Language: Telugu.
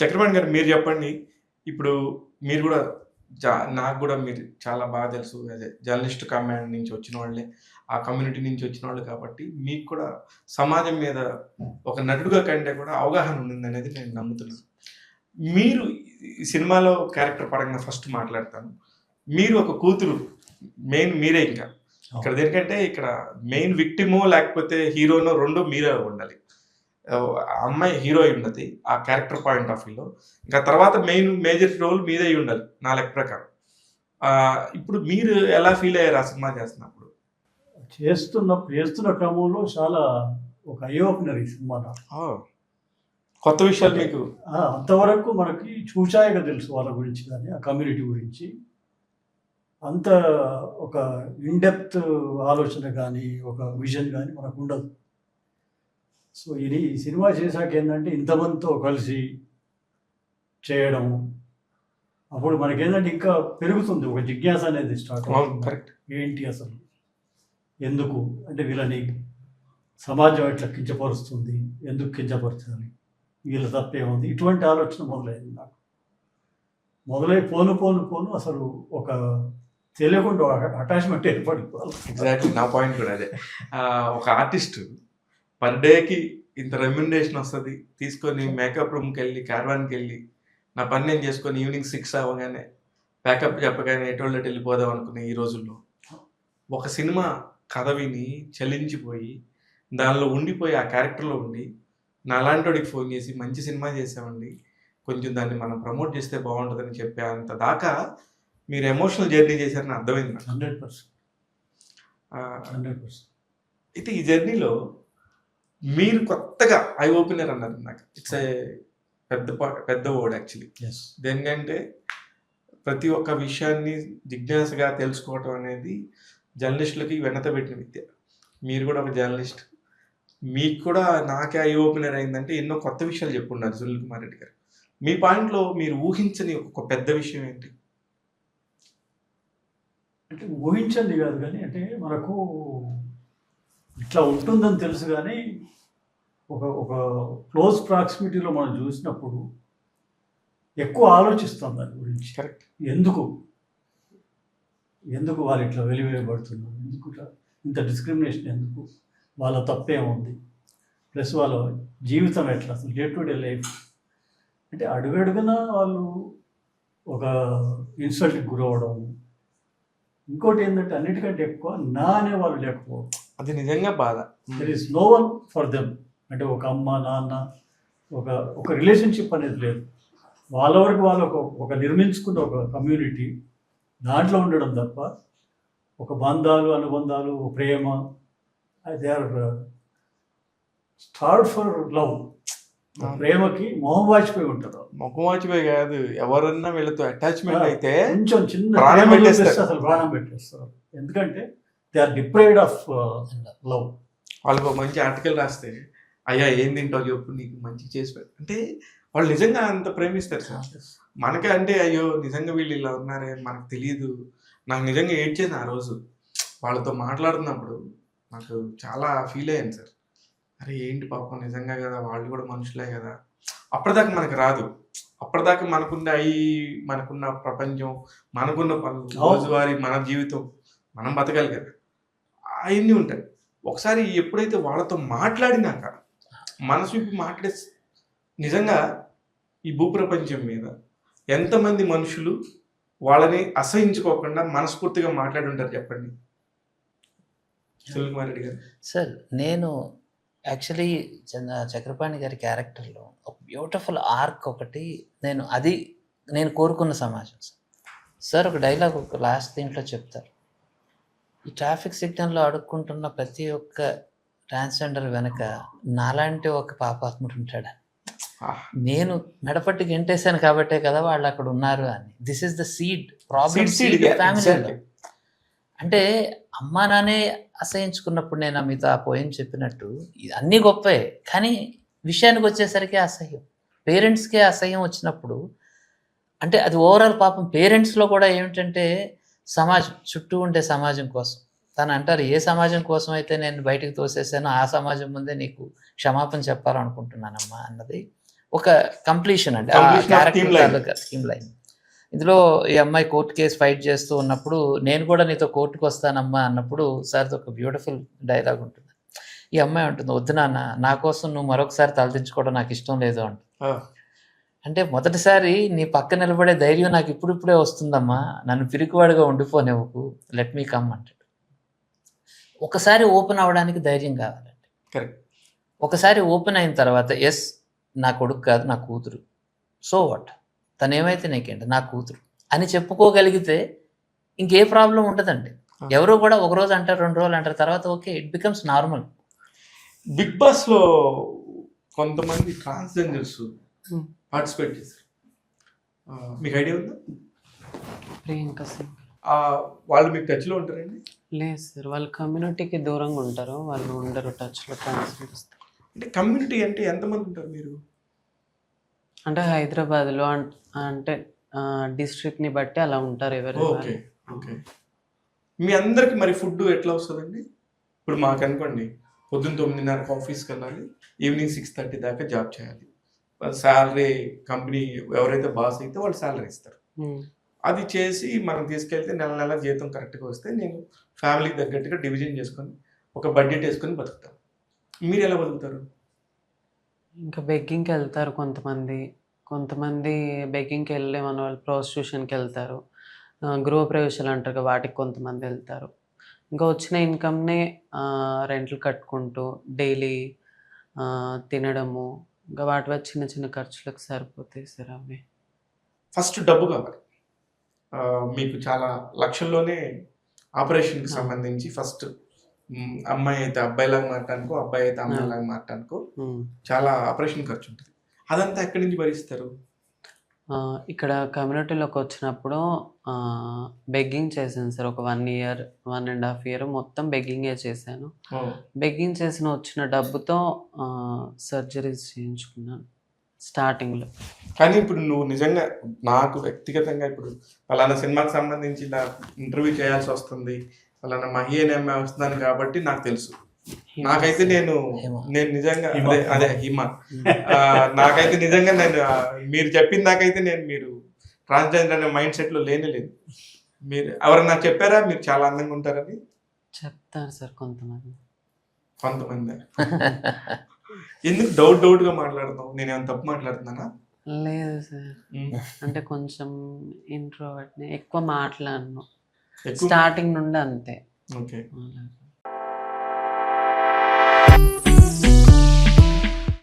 చక్రపాణి గారు మీరు చెప్పండి. ఇప్పుడు మీరు గూడా నాకు గూడా మీరు చాలా బాగా తెలుసు. అదే జర్నలిస్ట్ కమాండ్ నుంచి వచ్చిన వాళ్ళే. ఆ కమ్యూనిటీ నుంచి వచ్చిన వాళ్ళు కాబట్టి మీకు కూడా సమాజం మీద ఒక నటుడుగా కంటే కూడా అవగాహన ఉండిందనేది నేను నమ్ముతున్నాను. మీరు ఈ సినిమాలో క్యారెక్టర్ పరంగా ఫస్ట్ మాట్లాడతాను. మీరు ఒక కూతురు మెయిన్ మీరే ఇంకా. ఇక్కడ దేనికంటే ఇక్కడ మెయిన్ విక్టిమో లేకపోతే హీరోనో 2 మీరే ఉండాలి. ఆ అమ్మాయి హీరో అయ్యున్నది. ఆ క్యారెక్టర్ పాయింట్ ఆఫ్ వ్యూలో. ఇంకా తర్వాత మేజర్ రోల్ మీదే అయ్యుండాలి నా లెక్క ప్రకారం. ఇప్పుడు మీరు ఎలా ఫీల్ అయ్యారు ఆ సినిమా చేస్తున్నప్పుడు? చేస్తున్న క్రమంలో చాలా ఒక ఐ ఓపెనర్ ఈ సినిమా నాకు. కొత్త విషయాలు మీకు అంతవరకు మనకి చూచాయగా తెలుసు వాళ్ళ గురించి కానీ ఆ కమ్యూనిటీ గురించి. అంత ఒక ఇన్‌డెప్త్ ఆలోచన కానీ, ఒక విజన్ కానీ మనకు ఉండదు. సో ఇది ఈ సినిమా చేశాక ఏంటంటే ఇంతమందితో కలిసి చేయడం, అప్పుడు మనకేంటంటే ఇంకా పెరుగుతుంది ఒక జిజ్ఞాస అనేది స్టార్ట్ అవుతుంది. కరెక్ట్. ఏంటి అసలు? ఎందుకు? అంటే వీళ్ళని సమాజం ఎట్లా కించపరుస్తుంది? ఎందుకు కించపరచాలి? వీళ్ళ తప్పేముంది? ఇటువంటి ఆలోచన మొదలైంది నాకు. పోను అసలు ఒక తెలియకుండా అటాచ్మెంట్ ఏర్పడిపోవాలి. ఎగ్జాక్ట్లీ నా పాయింట్ కూడా అదే. ఒక ఆర్టిస్ట్ పర్ డేకి ఇంత రెమ్యునరేషన్ వస్తుంది తీసుకొని మేకప్ రూమ్కి వెళ్ళి క్యారవాన్కి వెళ్ళి నా పని నేను చేసుకొని ఈవినింగ్ 6 అవ్వగానే ప్యాకప్ చెప్పగానే ఎటోళ్ళకి వెళ్ళిపోదాం అనుకునే ఈ రోజుల్లో ఒక సినిమా కథ విని చలించిపోయి దానిలో ఉండిపోయి ఆ క్యారెక్టర్లో ఉండి నా అలాంటి ఫోన్ చేసి మంచి సినిమా చేసామండి, కొంచెం దాన్ని మనం ప్రమోట్ చేస్తే బాగుంటుందని చెప్పే అంత దాకా మీరు ఎమోషనల్ జర్నీ చేశారని అర్థమైంది నాకు. 100%. అయితే ఈ జర్నీలో మీరు కొత్తగా ఐ ఓపెనర్ అన్నారు నాకు. ఇట్స్ ఏ పెద్ద వర్డ్ యాక్చువల్లీ. దేనికంటే ప్రతి ఒక్క విషయాన్ని జిజ్ఞాసగా తెలుసుకోవటం అనేది జర్నలిస్టులకి వెన్నత పెట్టిన విద్య. మీరు కూడా ఒక జర్నలిస్ట్. మీకు కూడా నాకే ఐ ఓపెనర్ అయిందంటే ఎన్నో కొత్త విషయాలు చెప్పున్నారు సునీల్ కుమార్ రెడ్డి గారు. మీ పాయింట్లో మీరు ఊహించని ఒక పెద్ద విషయం ఏంటి? అంటే ఊహించండి కాదు కానీ, అంటే మనకు ఇట్లా ఉంటుందని తెలుసు కానీ ఒక ఒక క్లోజ్ ప్రాక్సిమిటీలో మనం చూసినప్పుడు ఎక్కువ ఆలోచిస్తాం దాని గురించి. కరెక్ట్. ఎందుకు వాళ్ళు ఇట్లా వెలివేయబడుతున్నారు? ఎందుకు ఇంత డిస్క్రిమినేషన్? ఎందుకు? వాళ్ళ తప్పేముంది? ప్లస్ వాళ్ళ జీవితం ఎట్లా, అసలు డే టు డే లైఫ్ అంటే అడుగడుగున వాళ్ళు ఒక ఇన్సల్ట్కి గురవడం. ఇంకోటి ఏంటంటే అన్నిటికంటే ఎక్కువ నా అనే వాళ్ళు లేకపోవడం. అది నిజంగా బాధ. There is no one for them. అంటే ఒక అమ్మ నాన్న ఒక రిలేషన్షిప్ అనేది లేదు. వాళ్ళ వరకు వాళ్ళు ఒక నిర్మించుకున్న ఒక కమ్యూనిటీ దాంట్లో ఉండడం తప్ప ఒక బంధాలు అనుబంధాలు ప్రేమ they are start for love. ప్రేమకి మొహం వాచిపోయి ఉంటారు. మొహం వాచిపోయి కాదు, ఎవరన్నా వీళ్ళతో అటాచ్మెంట్ అయితే కొంచెం చిన్న అసలు ప్రాణం పెట్టేస్తారు. ఎందుకంటే they are deprived of love. వాళ్ళకు మంచి ఆర్టికల్ రాస్తే అయ్యా ఏం తింటావు చెప్పు నీకు మంచి చేసి అంటే వాళ్ళు నిజంగా అంత ప్రేమిస్తారు సార్. మనకే అంటే అయ్యో నిజంగా వీళ్ళు ఇలా ఉన్నారే మనకు తెలియదు. నాకు నిజంగా ఏడ్చేది ఆ రోజు వాళ్ళతో మాట్లాడుతున్నప్పుడు. నాకు చాలా ఫీల్ అయ్యాను సార్. అరే ఏంటి పాపం నిజంగా కదా, వాళ్ళు కూడా మనుషులే కదా. అప్పటిదాకా మనకు రాదు. అప్పటిదాకా మనకున్న ప్రపంచం, మనకున్న పనులు, రోజువారీ మన జీవితం మనం బతకాలి కదా, అవన్నీ ఉంటాయి. ఒకసారి ఎప్పుడైతే వాళ్ళతో మాట్లాడినాక మనసు విప్పి మాట్లాడే నిజంగా ఈ భూప్రపంచం మీద ఎంతమంది మనుషులు వాళ్ళని అసహించుకోకుండా మనస్ఫూర్తిగా మాట్లాడి ఉంటారు చెప్పండి సునీల్ కుమార్ రెడ్డి గారు. సార్ నేను యాక్చువల్లీ చక్రపాణి గారి క్యారెక్టర్లో ఒక బ్యూటిఫుల్ ఆర్క్ ఒకటి నేను కోరుకున్న సమాజం సార్. ఒక డైలాగ్ ఒక లాస్ట్ దీంట్లో చెప్తారు, ఈ ట్రాఫిక్ సిగ్నల్లో అడుక్కుంటున్న ప్రతి ఒక్క ట్రాన్స్జెండర్ వెనక నాలాంటి ఒక పాపాత్ముడు ఉంటాడు. నేను మెడపట్టి గెంటేశాను కాబట్టే కదా వాళ్ళు అక్కడ ఉన్నారు అని. This is the seed problem ఫ్యామిలీలో. అంటే అమ్మా నాన్నే అసహించుకున్నప్పుడు నేను మీతో ఆ పోయం చెప్పినట్టు అన్నీ గొప్పే, కానీ విషయానికి వచ్చేసరికి అసహ్యం. పేరెంట్స్కే అసహ్యం వచ్చినప్పుడు అంటే అది ఓవరాల్ పాపం పేరెంట్స్లో కూడా ఏమిటంటే సమాజం చుట్టూ ఉండే సమాజం కోసం తను అంటారు, ఏ సమాజం కోసం అయితే నేను బయటకు తోసేసానో ఆ సమాజం ముందే నీకు క్షమాపణ చెప్పాలనుకుంటున్నానమ్మా అన్నది ఒక కంప్లీషన్ అండి ఆ Completion of theme line. Character theme line. ఇందులో ఈ అమ్మాయి కోర్టు కేసు ఫైట్ చేస్తూ ఉన్నప్పుడు నేను కూడా నీతో కోర్టుకు వస్తానమ్మా అన్నప్పుడు సార్ది ఒక బ్యూటిఫుల్ డైలాగ్ ఉంటుంది. ఈ అమ్మాయి ఉంటుంది, వద్దు నాన్న, నా కోసం నువ్వు మరొకసారి తలదించుకోవడం నాకు ఇష్టం లేదు అంట. ఆ, అంటే మొదటిసారి నీ పక్క నిలబడే ధైర్యం నాకు ఇప్పుడిప్పుడే వస్తుందమ్మా, నన్ను పిరికివాడిగా ఉండిపోనివ్వకు, లెట్ మీ కమ్ అంటాడు. ఒకసారి ఓపెన్ అవ్వడానికి ధైర్యం కావాలండి. కరెక్ట్. ఒకసారి ఓపెన్ అయిన తర్వాత ఎస్ నా కొడుకు కాదు నా కూతురు, సో వాట్, తను ఏమైతే నీకేంటి నా కూతురు అని చెప్పుకోగలిగితే ఇంకే ప్రాబ్లం ఉండదండి. ఎవరో కూడా ఒక రోజు అంటారు, 2 రోజులు అంటారు, తర్వాత okay it becomes normal. Big boss లో కొంతమంది ట్రాన్స్జెండర్స్ పార్టిసిపేట్ చేశారు. మీకు ఐడియా ఉందా? ప్రియాంక సింగ్ వాళ్ళు మీకు టచ్ లో ఉంటారండి? లేదు సార్, వాళ్ళ కమ్యూనిటీకి దూరంగా ఉంటారు, వాళ్ళు ఉండరు టచ్లో. ట్రాన్స్ఫర్స్ అంటే కమ్యూనిటీ అంటే ఎంతమంది ఉంటారు మీరు? అంటే హైదరాబాద్లో అంటే డిస్ట్రిక్ట్ని బట్టి అలా ఉంటారు ఎవరు. Okay okay. మీ అందరికి మరి ఫుడ్ ఎట్లా వస్తుందండి? ఇప్పుడు మాకు అనుకోండి, పొద్దున్న 9:30 ఆఫీస్కి వెళ్ళాలి, ఈవినింగ్ 6:30 దాకా జాబ్ చేయాలి. శాలరీ కంపెనీ ఎవరైతే బాస్ అయితే వాళ్ళు శాలరీ ఇస్తారు. అది చేసి మనం తీసుకెళ్తే నెల నెల జీతం కరెక్ట్గా వస్తే నేను ఫ్యామిలీకి తగ్గట్టుగా డివిజన్ చేసుకొని ఒక బడ్జెట్ వేసుకొని బతుకుతాను. మీరు ఎలా బతుకుతారు? ఇంకా బెగ్గింగ్కి వెళ్తారు కొంతమంది, బెగ్గింగ్కి వెళ్ళే మన వాళ్ళు ప్రాస్టిట్యూషన్కి వెళ్తారు, గృహప్రవేశాలు అంటారు కదా, వాటికి కొంతమంది వెళ్తారు. ఇంకా వచ్చిన ఇన్కమ్నే రెంట్లు కట్టుకుంటూ డైలీ తినడము, ఇంకా వాటి వల్ల చిన్న చిన్న ఖర్చులకు సరిపోతాయి సార్ అవి. ఫస్ట్ డబ్బు కావాలి. మీకు చాలా లక్షల్లోనే ఆపరేషన్కి సంబంధించి ఫస్ట్ అమ్మాయి అయితే అబ్బాయిలాగా మారటానికో, అబ్బాయి అయితే అమ్మాయిలాగా మారటానికో చాలా ఆపరేషన్ ఖర్చు ఉంటుంది. అదంతా ఎక్కడి నుంచి భరిస్తారు? ఇక్కడ కమ్యూనిటీలోకి వచ్చినప్పుడు బెగ్గింగ్ చేశాను సార్. ఒక 1 year 1.5 year మొత్తం బెగ్గింగే చేశాను. బెగ్గింగ్ చేసిన వచ్చిన డబ్బుతో సర్జరీస్ చేయించుకున్నాను స్టార్టింగ్లో. కానీ ఇప్పుడు నువ్వు నిజంగా నాకు వ్యక్తిగతంగా ఇప్పుడు పలానా సినిమాకి సంబంధించి నా ఇంటర్వ్యూ చేయాల్సి వస్తుంది, పలానా మహి అనే అమ్మాయి వస్తుందని కాబట్టి నాకు తెలుసు. నాకైతే నేను నిజంగా అదే హిమ, నాకైతే నిజంగా మీరు చెప్పిన నాకైతే మీరు ట్రాన్స్జెండర్ అనే మైండ్ సెట్లో లేదు. మీరు ఎవరన్నా చెప్పారా మీరు చాలా అందంగా ఉంటారని? చెప్తారు సార్ కొంతమంది. ఎందుకు డౌట్గా మాట్లాడుతున్నావు? నేను ఏమైనా తప్పు మాట్లాడుతున్నానా? లేదు సార్, అంటే కొంచెం ఇంట్రోవర్ట్ని, ఎక్కువ మాట్లాడను స్టార్టింగ్ నుండి అంతే. ఓకే.